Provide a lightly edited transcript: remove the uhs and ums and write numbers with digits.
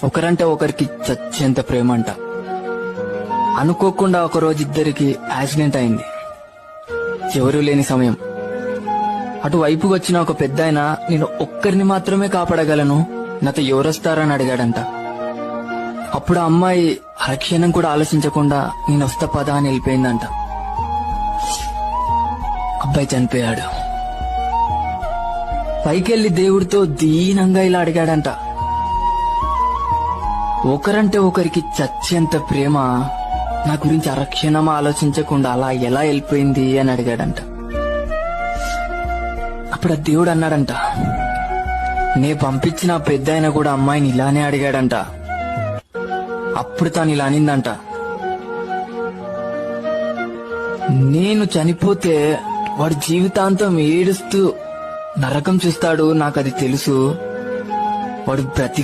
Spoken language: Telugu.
ఒకరంటే ఒకరికి చచ్చేంత ప్రేమ అంట. అనుకోకుండా ఒకరోజు ఇద్దరికి యాక్సిడెంట్ అయింది. ఎవరూ లేని సమయం. అటువైపుకి వచ్చిన ఒక పెద్దాయన నేను ఒక్కరిని మాత్రమే కాపాడగలను, నాతో ఎవరొస్తారని అడిగాడంట. అప్పుడు ఆ అమ్మాయి అరక్షణం కూడా ఆలోచించకుండా నేను వస్తా పదా అని వెళ్ళిపోయిందంట. అబ్బాయి చనిపోయాడు. పైకెళ్లి దేవుడితో దీనంగా ఇలా అడిగాడంట, ఒకరంటే ఒకరికి చచ్చేంత ప్రేమ నా గురించి అరక్షణం ఆలోచించకుండా అలా ఎలా వెళ్ళిపోయింది అని అడిగాడంట. అప్పుడు ఆ దేవుడు అన్నాడంట, నే పంపించిన పెద్దాయన కూడా అమ్మాయిని ఇలానే అడిగాడంట. అప్పుడు తాను ఇలా అనిందంట, నేను చనిపోతే వాడు జీవితాంతం ఏడుస్తూ నరకం చూస్తాడు, నాకది తెలుసు. వాడు బ్రతి